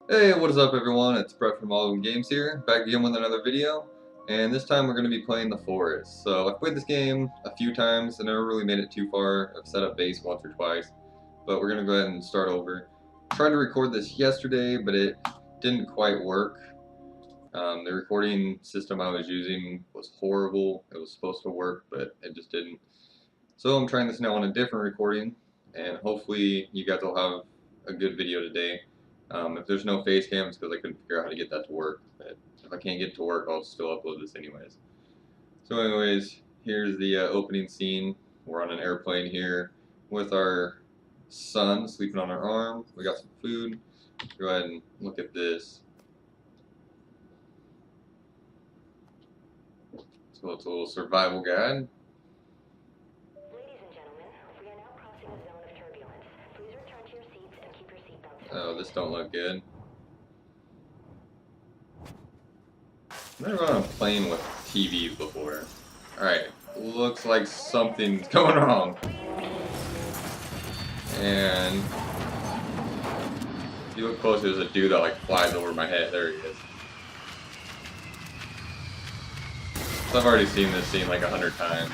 Hey, what is up everyone? It's Brett from All Games here, back again with another video, and this time we're going to be playing the Forest. So I've played this game a few times, and never really made it too far. I've set up base once or twice, but we're going to go ahead and start over. Tried to record this yesterday, but it didn't quite work. The recording system I was using was horrible. It was supposed to work, but it just didn't. So I'm trying this now on a different recording, and hopefully you guys will have a good video today. If there's no face cam, it's because I couldn't figure out how to get that to work. But if I can't get it to work, I'll still upload this anyways. So anyways, here's the opening scene. We're on an airplane here with our son sleeping on our arm. We got some food. Go ahead and look at this. So it's a little survival guide. Oh, this don't look good. I've never been on a plane with TVs before. Alright, looks like something's going wrong. And if you look close, there's a dude that like flies over my head. There he is. So I've already seen this scene like 100 times.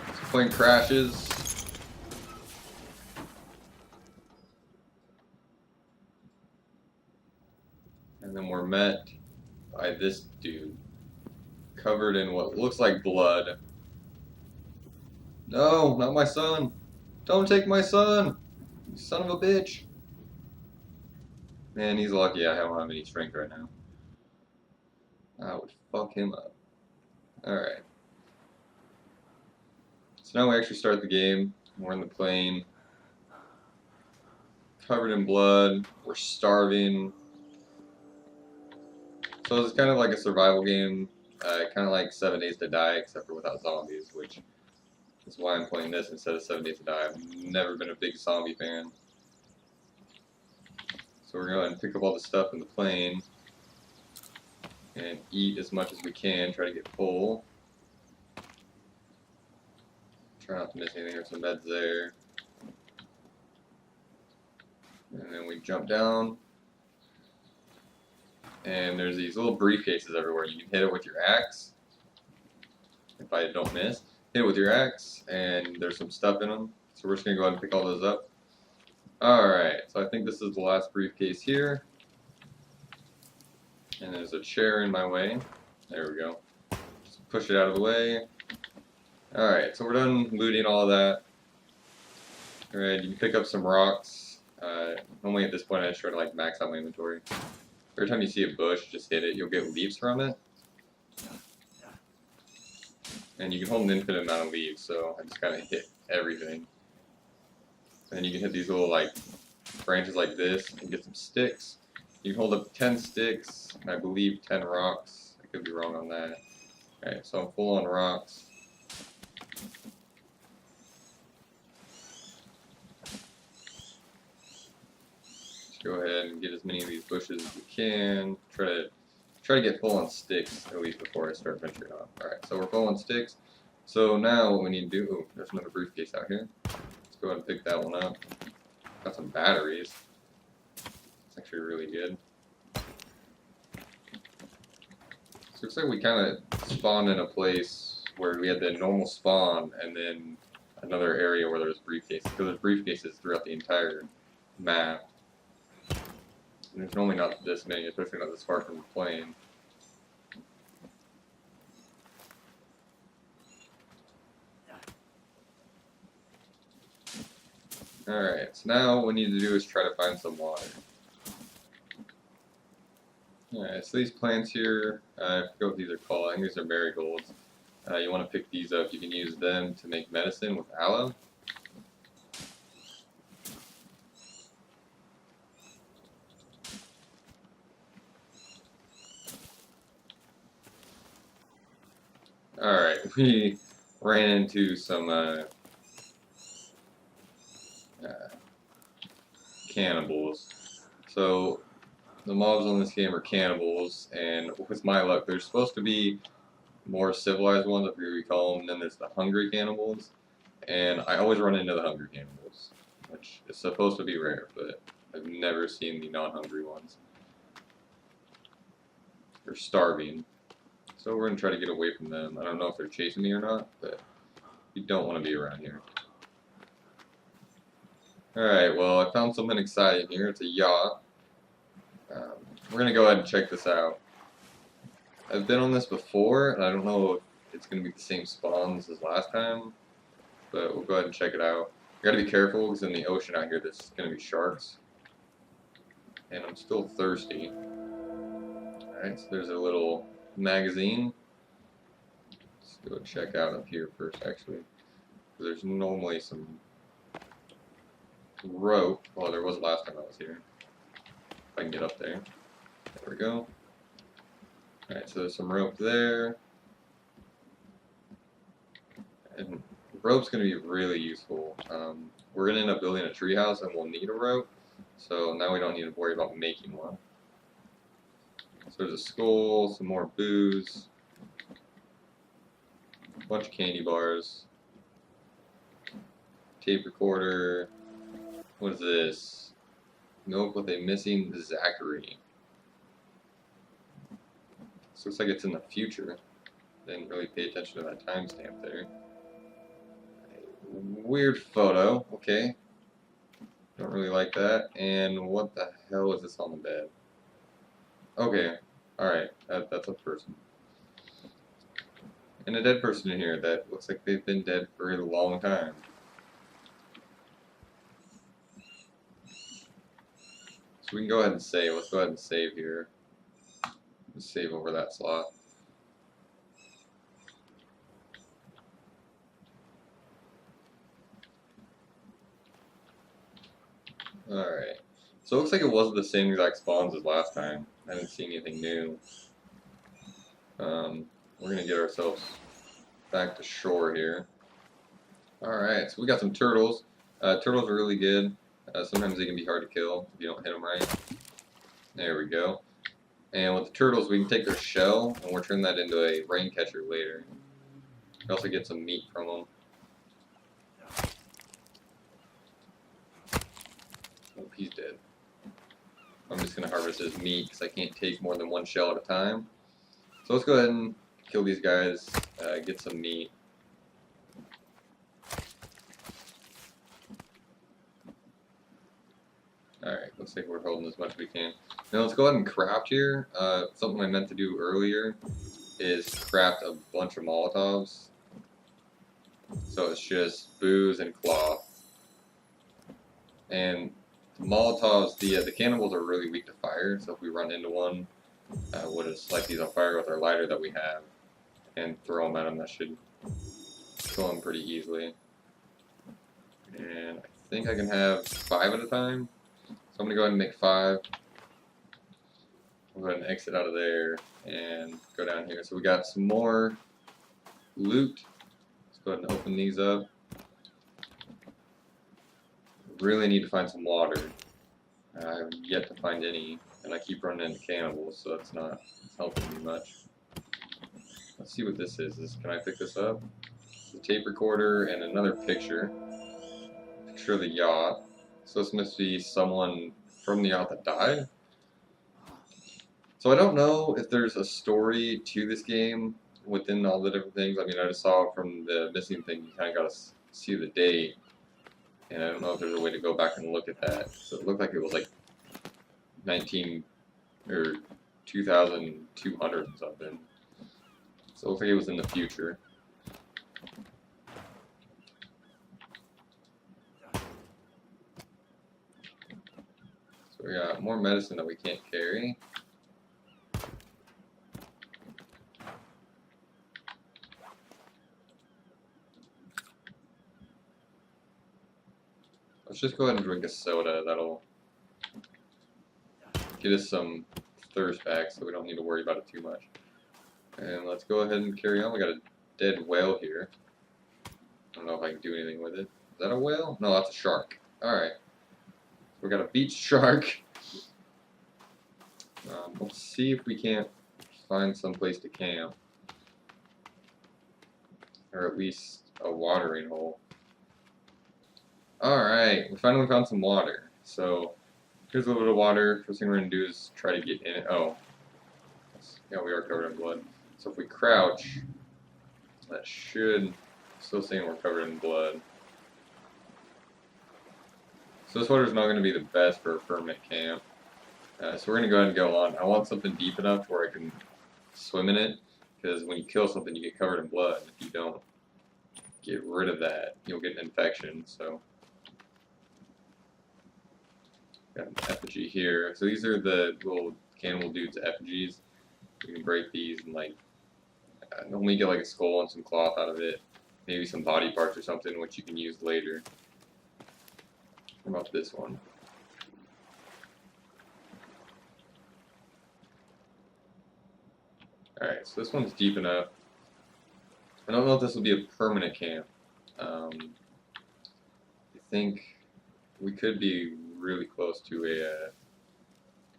This plane crashes. And then we're met by this dude, covered in what looks like blood. No, not my son. Don't take my son. You son of a bitch. Man, he's lucky I don't have any strength right now. I would fuck him up. Alright. So now we actually start the game. We're in the plane. Covered in blood. We're starving. So it's kind of like a survival game. Kind of like 7 Days to Die, except for without zombies, which is why I'm playing this instead of 7 Days to Die. I've never been a big zombie fan. So we're going to pick up all the stuff in the plane and eat as much as we can, try to get full. Try not to miss anything. There's some meds there. And then we jump down. And there's these little briefcases everywhere. You can hit it with your axe. If I don't miss. Hit it with your axe, and there's some stuff in them. So we're just going to go ahead and pick all those up. Alright, so I think this is the last briefcase here. And there's a chair in my way. There we go. Just push it out of the way. Alright, so we're done looting all of that. Alright, you can pick up some rocks. Normally at this point I just try to like max out my inventory. Every time you see a bush, just hit it. You'll get leaves from it. And you can hold an infinite amount of leaves, so I just kind of hit everything. And then you can hit these little like branches like this and get some sticks. You can hold up 10 sticks, and I believe 10 rocks. I could be wrong on that. Alright, so I'm full on rocks. Just go ahead and get as many of these bushes as you can. Try to get full on sticks at least before I start venturing off. Alright, so we're full on sticks. So now what we need to do, oh, there's another briefcase out here. Let's go ahead and pick that one up. Got some batteries. It's actually really good. So looks like we kind of spawned in a place where we had the normal spawn and then another area where there's briefcases. Because there's briefcases throughout the entire map. And there's normally not this many, especially not this far from the plane. Alright, so now what we need to do is try to find some water. Alright, so these plants here, I forget what these are called. I think these are marigolds. You want to pick these up. You can use them to make medicine with aloe. Alright, we ran into some cannibals. So the mobs on this game are cannibals, and with my luck, there's supposed to be more civilized ones, if you recall them. Then there's the hungry cannibals, and I always run into the hungry cannibals, which is supposed to be rare, but I've never seen the non-hungry ones. They're starving. So we're going to try to get away from them. I don't know if they're chasing me or not, but you don't want to be around here. Alright, well, I found something exciting here. It's a yacht. We're going to go ahead and check this out. I've been on this before, and I don't know if it's going to be the same spawns as last time, but we'll go ahead and check it out. You gotta be careful, because in the ocean out here there's going to be sharks. And I'm still thirsty. Alright, so there's a little magazine. Let's go check out up here first, actually. There's normally some rope. Well, there was last time I was here. If I can get up there. There we go. Alright, so there's some rope there. And rope's going to be really useful. We're going to end up building a treehouse and we'll need a rope. So now we don't need to worry about making one. So there's a skull, some more booze, a bunch of candy bars, tape recorder. What is this? Milk with a missing Zachary. This looks like it's in the future. Didn't really pay attention to that timestamp there. Weird photo. Okay. Don't really like that. And what the hell is this on the bed? Okay. Alright. That's a person. And a dead person in here that looks like they've been dead for a long time. So we can go ahead and save. Let's go ahead and save here. Let's save over that slot. Alright. So it looks like it wasn't the same exact spawns as last time. I didn't see anything new. We're going to get ourselves back to shore here. Alright, so we got some turtles. Turtles are really good. Sometimes they can be hard to kill if you don't hit them right. There we go. And with the turtles, we can take their shell and we'll turn that into a rain catcher later. We can also get some meat from them. Oh, he's dead. I'm just going to harvest his meat because I can't take more than one shell at a time. So let's go ahead and kill these guys, get some meat. Alright, looks like we're holding as much as we can. Now let's go ahead and craft here. Something I meant to do earlier is craft a bunch of Molotovs. So it's just booze and cloth. And Molotovs, the cannibals are really weak to fire, so if we run into one, we'll just light these on fire with our lighter that we have and throw them at them. That should kill them pretty easily. And I think I can have 5 at a time. So I'm going to go ahead and make 5. I'll go ahead and exit out of there and go down here. So we got some more loot. Let's go ahead and open these up. Really need to find some water. I have yet to find any, and I keep running into cannibals, so that's not helping me much. Let's see what this is. Can I pick this up? It's a tape recorder and another picture. Picture of the yacht. So this must be someone from the yacht that died. So I don't know if there's a story to this game within all the different things. I mean, I just saw from the missing thing, you kind of got to see the date. And I don't know if there's a way to go back and look at that. So it looked like it was like 19 or 2,200 and something. So it looks like it was in the future. So we got more medicine that we can't carry. Let's just go ahead and drink a soda. That'll get us some thirst back so we don't need to worry about it too much. And let's go ahead and carry on. We got a dead whale here. I don't know if I can do anything with it. Is that a whale? No, that's a shark. Alright. We got a beach shark. Let's see if we can't find some place to camp. Or at least a watering hole. Alright, we finally found some water. So Here's a little bit of water. First thing we're going to do is try to get in it. Oh. Yeah, we are covered in blood. So if we crouch, that should... Still saying we're covered in blood. So this water is not going to be the best for a permanent camp. So we're going to go ahead and go on. I want something deep enough where I can swim in it, because when you kill something, you get covered in blood. If you don't get rid of that, you'll get an infection. So got an effigy here. So these are the little cannibal dudes' effigies. You can break these and like only get like a skull and some cloth out of it, maybe some body parts or something, which you can use later. What about this one? Alright, so this one's deep enough. I don't know if this will be a permanent camp. I think we could be really close to a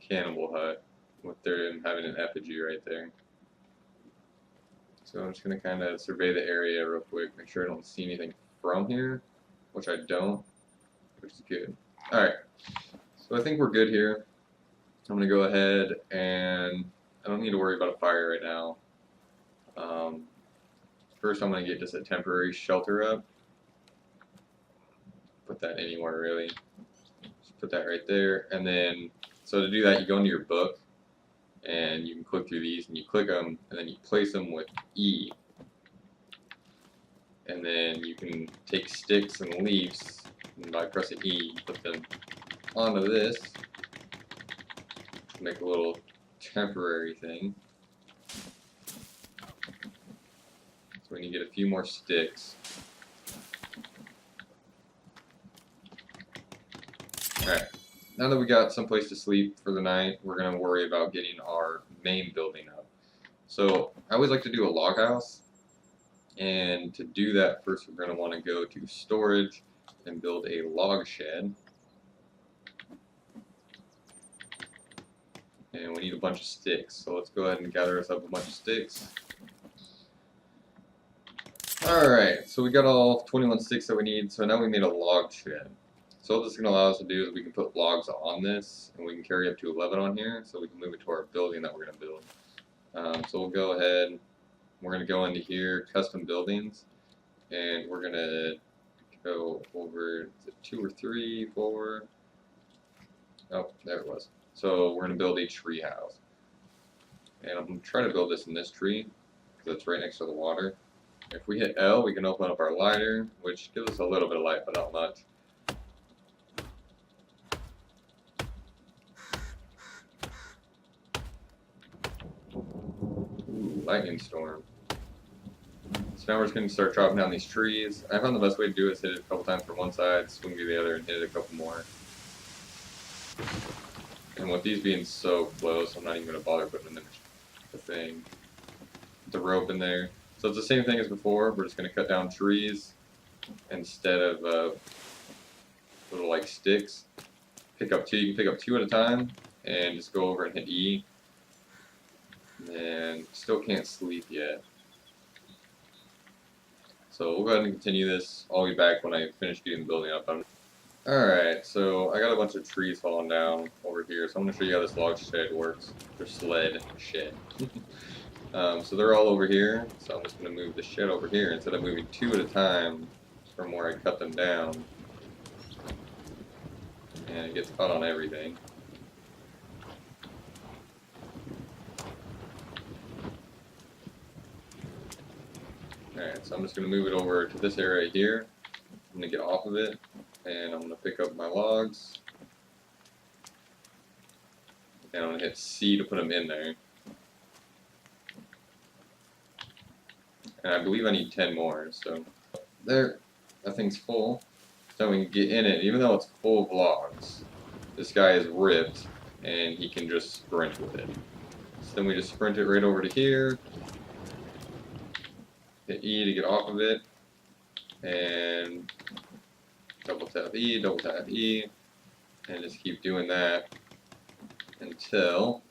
cannibal hut with them having an effigy right there. So I'm just going to kind of survey the area real quick, make sure I don't see anything from here, which I don't, which is good. Alright, so I think we're good here. I'm going to go ahead and I don't need to worry about a fire right now. First I'm going to get just a temporary shelter up. Put that anywhere really. Just put that right there. And then, so to do that you go into your book and you can click through these and you click them and then you place them with E. And then you can take sticks and leaves and by pressing E, put them onto this. Make a little temporary thing. So when you get a few more sticks. Alright, now that we got someplace to sleep for the night, we're going to worry about getting our main building up. So I always like to do a log house. And to do that, first we're going to want to go to storage and build a log shed. And we need a bunch of sticks, so let's go ahead and gather us up a bunch of sticks. Alright, so we got all 21 sticks that we need, so now we made a log shed. So what this is going to allow us to do is we can put logs on this, and we can carry up to 11 on here, so we can move it to our building that we're going to build. So we'll go ahead, we're going to go into here, custom buildings, and we're going to go over to 2 or 3, 4, oh, there it was. So we're going to build a tree house. And I'm going to try to build this in this tree, because it's right next to the water. If we hit L, we can open up our lighter, which gives us a little bit of light, but not much. Ooh, lightning storm. So now we're just going to start chopping down these trees. I found the best way to do it is hit it a couple times from one side, swing to the other, and hit it a couple more. And with these being so close, I'm not even going to bother putting the thing, the rope in there. So it's the same thing as before. We're just going to cut down trees instead of little like sticks. Pick up two. You can pick up 2 at a time and just go over and hit E. And still can't sleep yet. So we'll go ahead and continue this. I'll be back when I finish getting the building up. Alright, so I got a bunch of trees falling down over here, so I'm going to show you how this log shed works. Or sled shed. So they're all over here, so I'm just going to move the shed over here instead of moving 2 at a time from where I cut them down. And it gets caught on everything. Alright, so I'm just going to move it over to this area here. I'm going to get off of it. And I'm going to pick up my logs, and I'm going to hit C to put them in there. And I believe I need 10 more, so there, that thing's full. So we can get in it, even though it's full of logs. This guy is ripped, and he can just sprint with it. So then we just sprint it right over to here, hit E to get off of it, and double tap E, and just keep doing that until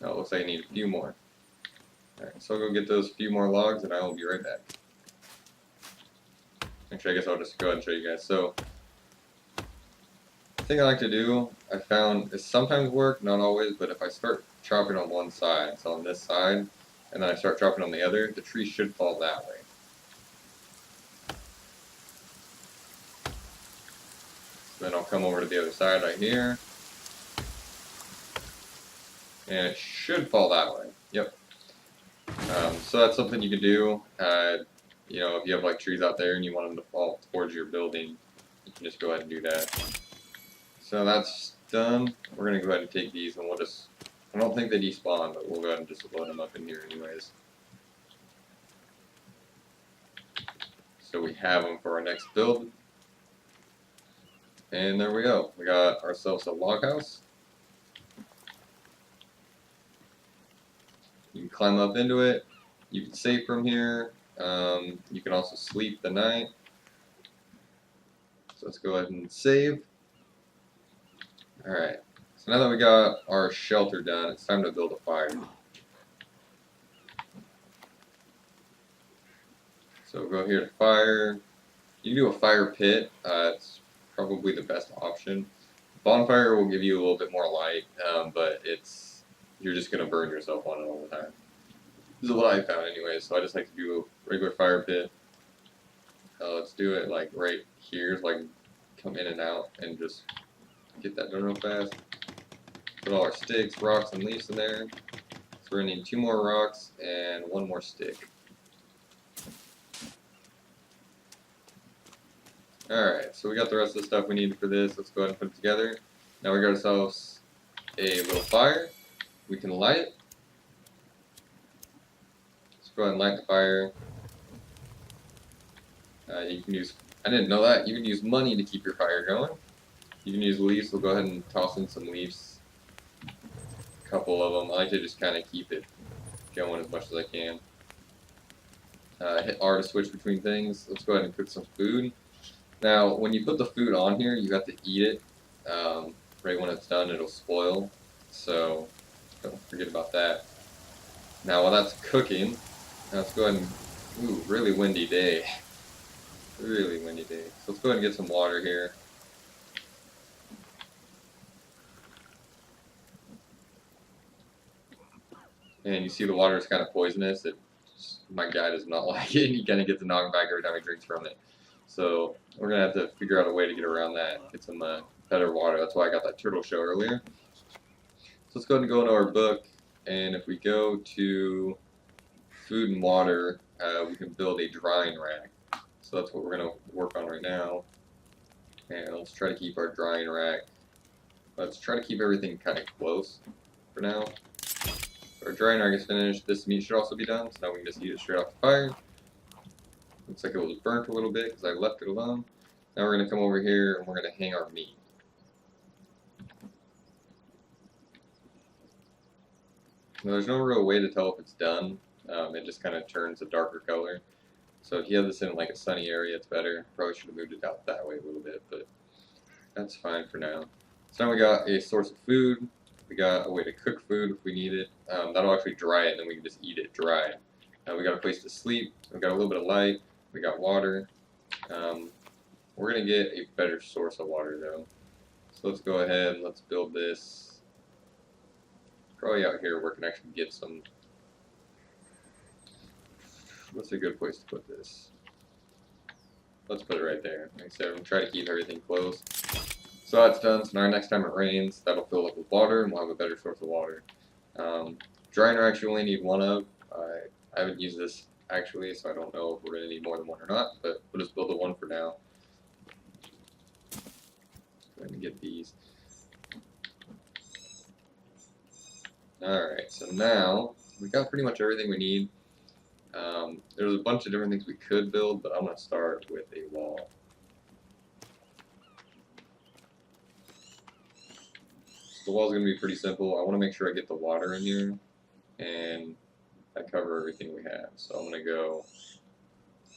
oh, it looks like I need a few more. Alright, so I'll go get those few more logs and I will be right back. Actually, I guess I'll just go ahead and show you guys. So, the thing I like to do, I found, is sometimes work, not always, but if I start chopping on one side, so on this side, and then I start chopping on the other, the tree should fall that way. So then I'll come over to the other side right here, and it should fall that way. Yep. So that's something you can do. You know, if you have like trees out there and you want them to fall towards your building, you can just go ahead and do that. So that's done. We're gonna go ahead and take these and we'll just, I don't think they despawn, but we'll go ahead and just load them up in here anyways. So we have them for our next build. And there we go. We got ourselves a log house. You can climb up into it. You can save from here. You can also sleep the night. So let's go ahead and save. Alright. So now that we got our shelter done, it's time to build a fire. So go here to fire. You can do a fire pit. It's probably the best option. Bonfire will give you a little bit more light, but you're just gonna burn yourself on it all the time. This is what I found anyway, so I just like to do a regular fire pit. Let's do it like right here, so I can come in and out and just get that done real fast. Put all our sticks, rocks, and leaves in there. So we're gonna need 2 more rocks and 1 more stick. Alright, so we got the rest of the stuff we needed for this. Let's go ahead and put it together. Now we got ourselves a little fire. We can light it. Let's go ahead and light the fire. You can use, I didn't know that, you can use money to keep your fire going. You can use leaves, so go ahead and toss in some leaves. A couple of them. I like to just kind of keep it going as much as I can. Hit R to switch between things. Let's go ahead and cook some food. Now, when you put the food on here, you have to eat it. Right when it's done, it'll spoil. So, don't forget about that. Now, while that's cooking, let's go ahead and, ooh, really windy day. Really windy day. So let's go ahead and get some water here. And you see the water is kind of poisonous. My guy does not like it. He kind of gets a knockback every time he drinks from it. So we're going to have to figure out a way to get around that, get some better water. That's why I got that turtle show earlier. So let's go ahead and go into our book. And if we go to food and water, we can build a drying rack. So that's what we're going to work on right now. And let's try to keep our drying rack. Let's try to keep everything kind of close for now. Our drying rack is finished. This meat should also be done, so now we can just eat it straight off the fire. Looks like it was burnt a little bit because I left it alone. Now we're going to come over here and we're going to hang our meat. Now, there's no real way to tell if it's done. It just kind of turns a darker color. So if you have this in like a sunny area, it's better. Probably should have moved it out that way a little bit, but that's fine for now. So now we got a source of food. We got a way to cook food if we need it. That'll actually dry it, and then we can just eat it dry. We got a place to sleep. We got a little bit of light. We got water. We're gonna get a better source of water though. So let's go ahead and let's build this. Probably out here where we can actually get some. What's a good place to put this? Let's put it right there. Like I said, I'm gonna try to keep everything close. So that's done. So now next time it rains, that'll fill up with water, and we'll have a better source of water. Drying racks you only need 1 of. I haven't used this actually, so I don't know if we're going to need more than 1 or not, but we'll just build a 1 for now. Go ahead and get these. Alright, so now we got pretty much everything we need. There's a bunch of different things we could build, but I'm going to start with a wall. The wall is going to be pretty simple. I want to make sure I get the water in here, and I cover everything we have. So I'm going to go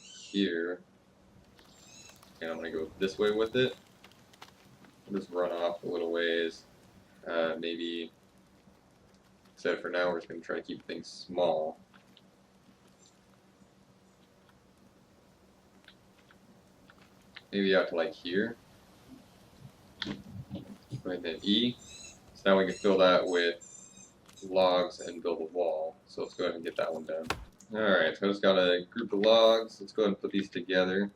here, and I'm going to go this way with it. I'll just run off a little ways. Maybe, except for now, we're just going to try to keep things small. maybe out to like here. Go ahead and hit E. So now we can fill that with logs and build a wall. So let's go ahead and get that one done. Alright, so I just got a group of logs. Let's go ahead and put these together.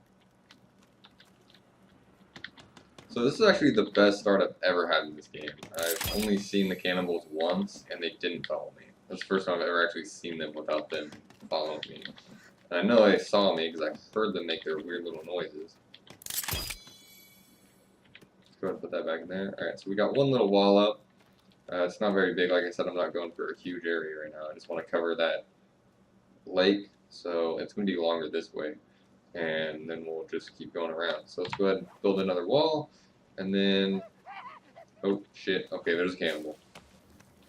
So this is actually the best start I've ever had in this game. I've only seen the cannibals once, and they didn't follow me. That's the first time I've ever actually seen them without them following me. And I know they saw me because I heard them make their weird little noises. Let's go ahead and put that back in there. Alright, so we got one little wall up. It's not very big. Like I said, I'm not going for a huge area right now. I just want to cover that lake, so it's going to be longer this way. And then we'll just keep going around. So let's go ahead and build another wall, and then, oh shit, okay, there's a cannibal.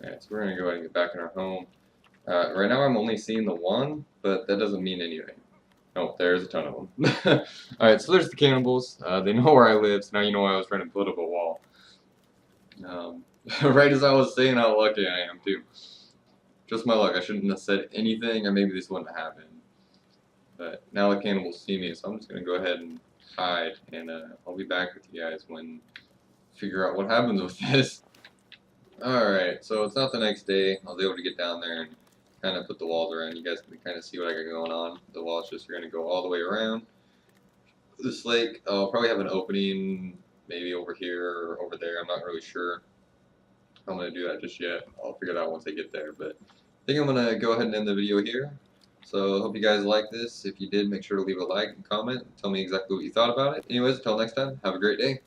Alright, so we're going to go ahead and get back in our home. Right now I'm only seeing the one, but that doesn't mean anything. Oh, there's a ton of them. Alright, so there's the cannibals. They know where I live, so now you know why I was trying to put up a wall. Right as I was saying how lucky I am, too. Just my luck. I shouldn't have said anything, or maybe this wouldn't have happened. But now the cannibals see me, so I'm just going to go ahead and hide, and I'll be back with you guys when I figure out what happens with this. Alright, so it's not the next day. I was able to get down there and kind of put the walls around. You guys can kind of see what I got going on. The walls just are going to go all the way around this lake. I'll probably have an opening maybe over here or over there. I'm not really sure how I'm going to do that just yet. I'll figure it out once I get there. But I think I'm going to go ahead and end the video here. So I hope you guys like this. If you did, make sure to leave a like and comment and tell me exactly what you thought about it. Anyways, until next time, have a great day.